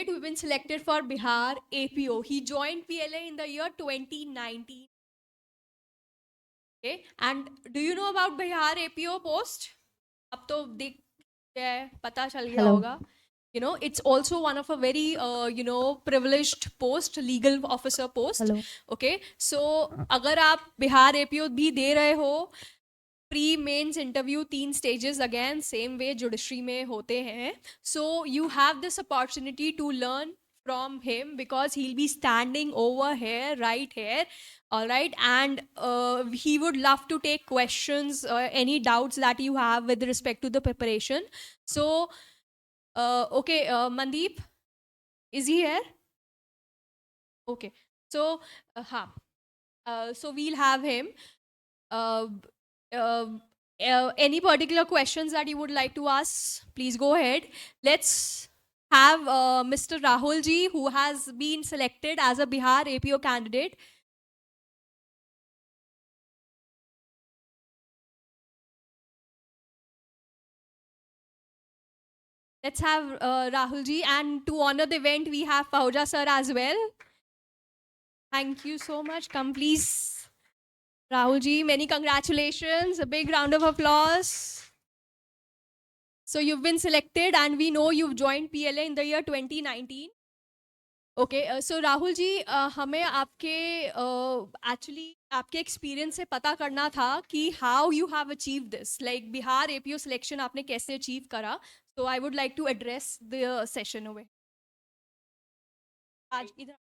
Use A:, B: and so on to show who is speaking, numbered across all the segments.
A: candidate who's been selected for Bihar APO. He joined PLA in the year 2019. Okay, and do you know about Bihar APO post? अब तो दिख गया है, पता चल गया
B: Hello.
A: होगा. You know, it's also one of a very privileged post, legal officer post.
B: Hello.
A: Okay, so अगर आप बिहार एपीओ भी दे रहे हो, pre mains interview 3 stages again same way judiciary में होते हैं. So you have this opportunity to learn from him because he'll be standing over here, right here, all right, and he would love to take questions, any doubts that you have with respect to the preparation. So okay, Mandeep, is he here? Okay, so so we'll have him. uh, uh, any particular questions that you would like to ask, please go ahead. Let's have Mr. Rahul ji, who has been selected as a Bihar APO candidate. Let's have Rahul ji, and to honor the event, we have Pahuja sir as well. Thank you so much. Come, please. Rahul ji, many congratulations. A big round of applause. So you've been selected, and we know you've joined PLA in the year 2019. Okay, सो राहुल जी, हमें आपके actually आपके experience से पता करना था कि how you have achieve this, like Bihar APO selection आपने कैसे अचीव करा. So I would like to address the session over आज इधर.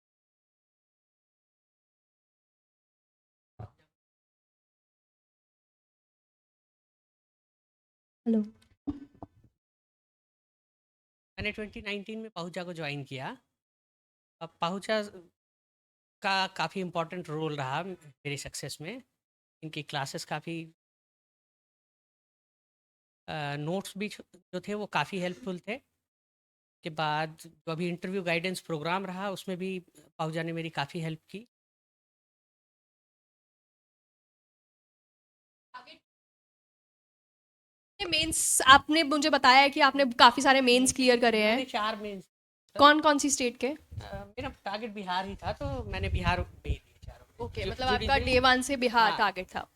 B: Hello.
C: मैंने 2019 में पहुँचा को ज्वाइन किया. अब पहुँचा का काफ़ी इम्पोर्टेंट रोल रहा मेरी सक्सेस में. इनकी क्लासेस काफ़ी नोट्स भी जो थे वो काफ़ी हेल्पफुल थे. के बाद जो अभी इंटरव्यू गाइडेंस प्रोग्राम रहा उसमें भी पहुँचा ने मेरी काफ़ी हेल्प की.
A: मेंस आपने मुझे बताया है कि आपने काफ़ी सारे मेंस क्लियर करे
C: मैंने
A: हैं.
C: 4 मेंस.
A: कौन कौन सी स्टेट के?
C: मेरा टारगेट बिहार ही था तो मैंने बिहार में ही दिए चारों.
A: ओके,
C: जो
A: मतलब आपका
C: जुडिशरी-
A: डे 1 से बिहार
C: हाँ.
A: टारगेट था.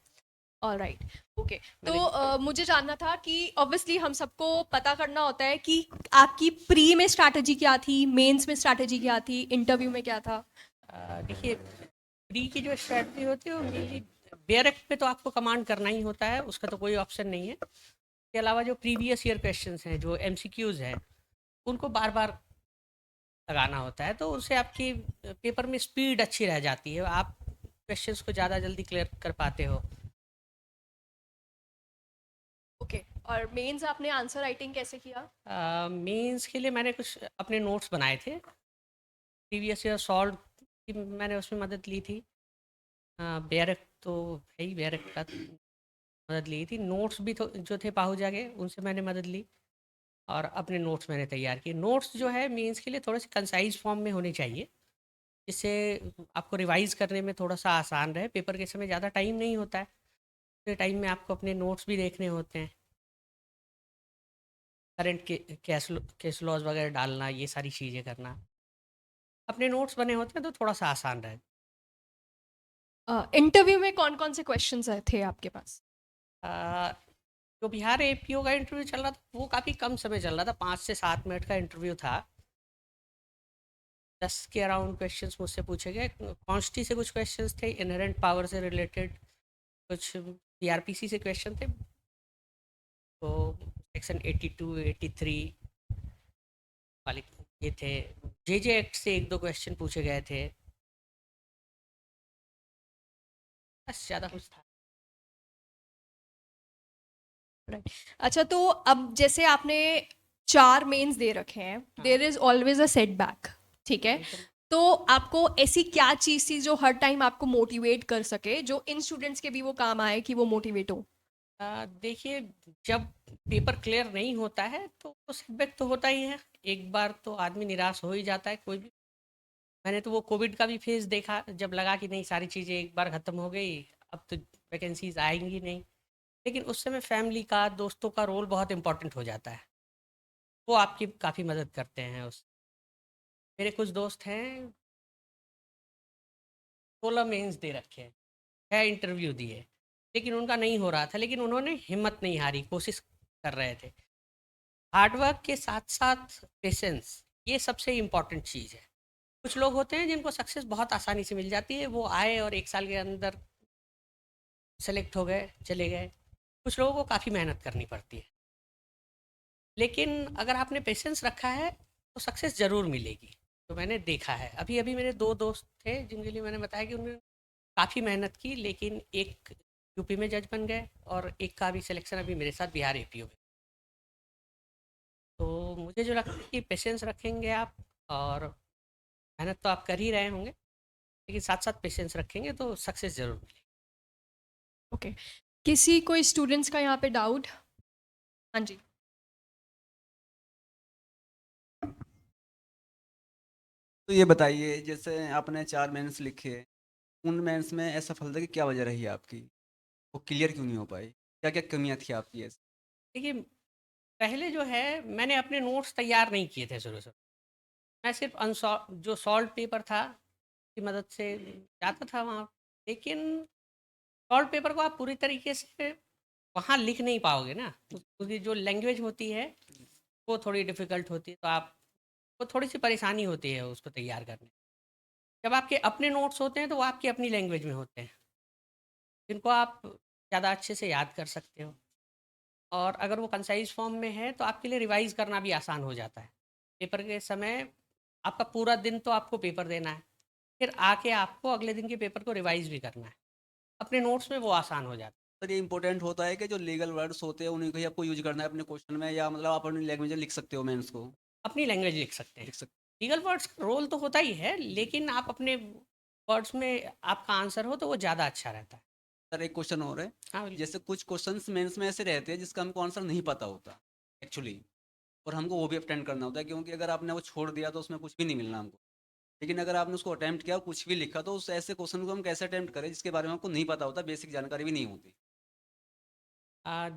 A: All right. ओके, तो
C: मैंने
A: मुझे जानना था कि ऑब्वियसली हम सबको पता करना होता है कि आपकी प्री में स्ट्रैटेजी क्या थी, मेंस में स्ट्रैटेजी क्या थी, इंटरव्यू में क्या था.
C: देखिए, प्री की जो स्ट्रेटजी होती है वो मेनली बेयरक पे तो आपको कमांड करना ही होता है, उसका तो कोई ऑप्शन नहीं है. इसके अलावा जो प्रीवियस ईयर क्वेश्चंस हैं, जो एमसीक्यूज हैं, उनको बार बार लगाना होता है, तो उससे आपकी पेपर में स्पीड अच्छी रह जाती है, आप क्वेश्चंस को ज़्यादा जल्दी क्लियर कर पाते हो.
A: ओके, और मेंस आपने आंसर राइटिंग कैसे किया?
C: मेंस के लिए मैंने कुछ अपने नोट्स बनाए थे. प्रीवियस ईयर सॉल्व की मैंने उसमें मदद ली थी. बेयरक तो है ही, बेयरक का मदद ली थी. नोट्स भी तो जो थे पाहुजा के, उनसे मैंने मदद ली और अपने नोट्स मैंने तैयार किए. नोट्स जो है मेंस के लिए थोड़े से कंसाइज फॉर्म में होने चाहिए, जिससे आपको रिवाइज़ करने में थोड़ा-सा आसान रहे. पेपर के समय ज़्यादा टाइम नहीं होता है, उतने टाइम में आपको अपने नोट्स भी देखने होते हैं. करंट के केस लॉज़ वगैरह डालना, ये सारी चीज़ें करना. अपने नोट्स बने होते हैं तो थोड़ा-सा आसान रहे.
A: इंटरव्यू में कौन कौन से क्वेश्चन थे आपके पास?
C: अ, जो बिहार एपीओ का इंटरव्यू चल रहा था, वो काफ़ी कम समय चल रहा था, 5 से 7 मिनट का इंटरव्यू था. 10 के अराउंड क्वेश्चंस मुझसे पूछे गए. कॉन्स्टी से कुछ क्वेश्चंस थे, इनहेरेंट पावर से रिलेटेड कुछ सीआरपीसी से क्वेश्चन थे. तो सेक्शन 82, 83 वाले ये थे. जे एक्ट से 1-2 क्वेश्चन पूछे गए थे. बस ज़्यादा कुछ था.
A: राइट. अच्छा, तो अब जैसे आपने 4 मेंस दे रखे हैं, there is always a setback, ठीक है? तो आपको ऐसी क्या चीज़ थी जो हर टाइम आपको मोटिवेट कर सके, जो इन स्टूडेंट्स के भी वो काम आए कि वो मोटिवेट हो?
C: देखिए, जब पेपर क्लियर नहीं होता है तो सेटबैक तो होता ही है. एक बार तो आदमी निराश हो ही जाता है कोई भी. मैंने तो वो कोविड का भी फेज़ देखा, जब लगा कि नहीं सारी चीज़ें एक बार ख़त्म हो गई, अब तो वैकेंसीज़ आएँगी नहीं. लेकिन उस समय फैमिली का, दोस्तों का रोल बहुत इम्पोर्टेंट हो जाता है. वो आपकी काफ़ी मदद करते हैं उस मेरे कुछ दोस्त हैं 16 मेंस दे रखे हैं, 6 इंटरव्यू दिए, लेकिन उनका नहीं हो रहा था, लेकिन उन्होंने हिम्मत नहीं हारी, कोशिश कर रहे थे। हार्ड वर्क के साथ-साथ पेशेंस, ये सबसे इम्पोर्टेंट चीज़ है। कुछ लोग होते हैं जिनको सक्सेस बहुत आसानी से मिल जाती है, वो आए और 1 साल के अंदर सेलेक्ट हो गए, चले गए। कुछ लोगों को काफ़ी मेहनत करनी पड़ती है। लेकिन अगर आपने पेशेंस रखा है, तो सक्सेस ज़रूर मिलेगी। तो मैंने देखा है। अभी-अभी मेरे 2 दोस्त थे जिनके लिए मैंने बताया कि उन्होंने काफ़ी मेहनत की, लेकिन एक यूपी में जज बन गए और एक का अभी सिलेक्शन अभी मेरे साथ बिहार एपीओ में। तो मुझे जो लगता है कि पेशेंस रखेंगे आप और मेहनत तो आप कर ही रहे होंगे, लेकिन साथ-साथ पेशेंस रखेंगे तो सक्सेस ज़रूर मिलेगी।
A: ओके, किसी कोई स्टूडेंट्स का यहाँ पे डाउट? हाँ जी।
B: तो ये बताइए जैसे आपने 4 मेंस लिखे, उन मेंस में असफलता की क्या वजह रही आपकी? वो क्लियर क्यों नहीं हो पाई? क्या-क्या कमियाँ थी आपकी ऐसी?
C: देखिए, पहले जो है मैंने अपने नोट्स तैयार नहीं किए थे शुरू से। मैं सिर्फ़ जो सॉल्व पेपर था, की मदद से जाता था वहाँ। लेकिन सॉल्व पेपर को आप पूरी तरीके से वहाँ लिख नहीं पाओगे ना, उसकी जो लैंग्वेज होती है, वो थोड़ी डिफ़िकल्ट होती है, तो आपको थोड़ी-सी परेशानी होती है उसको तैयार करने में। जब आपके अपने नोट्स होते हैं, तो वो आपकी अपनी लैंग्वेज में होते हैं, जिनको आप ज़्यादा अच्छे से याद कर सकते हो। और अगर वो कंसाइज़ फॉर्म में है, तो आपके लिए रिवाइज़ करना भी आसान हो जाता है। पेपर के समय आपका पूरा दिन तो आपको पेपर देना है, फिर आके आपको अगले दिन के पेपर को रिवाइज़ भी करना है। अपने नोट्स में वो आसान हो जाता है।
B: सर ये इम्पोर्टेंट होता है कि जो लीगल वर्ड्स होते हैं उन्हीं को ही आपको यूज़ करना है अपने क्वेश्चन में या मतलब आप अपनी लैंग्वेज में लिख सकते हो मेंस को?
C: अपनी लैंग्वेज लिख सकते हैं।
B: लिख सक
C: लीगल वर्ड्स का रोल तो होता ही है, लेकिन आप अपने वर्ड्स में आपका आंसर हो, तो वो ज़्यादा अच्छा रहता है।
B: सर एक क्वेश्चन और है,
C: हाँ, बिल्कुल।
B: जैसे कुछ क्वेश्चन्स मेंस में ऐसे रहते हैं जिसका हमको आंसर नहीं पता होता एक्चुअली और हमको वो भी अटेम्प्ट करना होता है क्योंकि अगर आपने वो छोड़ दिया तो उसमें कुछ भी नहीं मिलना हमको। लेकिन अगर आपने उसको अटेम्प्ट किया और कुछ भी लिखा तो उस ऐसे क्वेश्चन को हम कैसे अटेम्प्ट करें जिसके बारे में हमको नहीं पता होता, बेसिक जानकारी भी नहीं होती?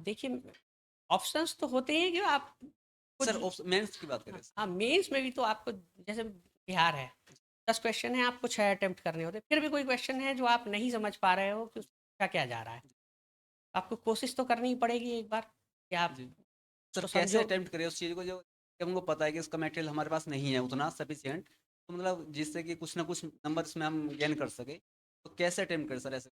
C: देखिए, ऑप्शंस तो होते हैं कि आप
B: सर
C: कुछ।
B: मेंस की बात करें।
C: हाँ, हाँ, मेंस में भी तो आपको, जैसे बिहार है, 10 क्वेश्चन हैं, आपको 6 अटेम्प्ट करने होते हैं। फिर भी कोई क्वेश्चन है जो आप नहीं समझ पा रहे हो कि उसमें पूछा क्या जा रहा है। आपको कोशिश तो करनी ही पड़ेगी एक बार कि आप
B: जी। सर
C: उसको
B: कैसे
C: समझो।
B: अटेम्प्ट करें उस चीज़ को जो कि हमको पता है कि इसका मटेरियल हमारे पास नहीं है उतना सफिशिएंट, तो मतलब जिससे कि कुछ ना कुछ नंबर इसमें हम गेन कर सके, तो कैसे अटेम्प्ट करें सर ऐसे?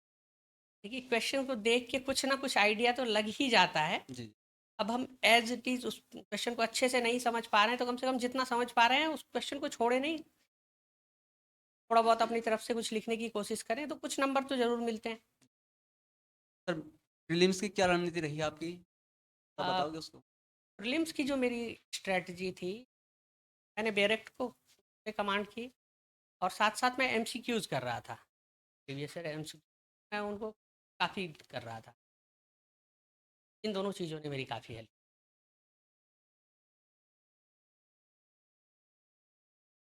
C: देखिए, क्वेश्चन को देख के कुछ ना कुछ आइडिया तो लग ही जाता है।
B: जी।
C: अब हम एज़ इट इज़ उस क्वेश्चन को अच्छे से नहीं समझ पा रहे हैं, तो कम से कम जितना समझ पा रहे हैं, उस क्वेश्चन को छोड़े नहीं। थोड़ा बहुत अपनी तरफ से कुछ लिखने की कोशिश करें, तो कुछ नंबर तो ज़रूर मिलते हैं।
B: सर प्रीलिम्स की क्या रणनीति रही आपकी? आप
C: अ,
B: बताओगे उसको?
C: प्रीलिम्स की जो मेरी स्ट्रैटेजी थी, मैंने डायरेक्ट को पे कमांड की और साथ-साथ मैं एमसीक्यूज़ कर रहा था। प्रीवियस ईयर एमसीक्यू मैं उनको काफ़ी कर रहा था। इन दोनों चीज़ों ने मेरी काफ़ी हेल्प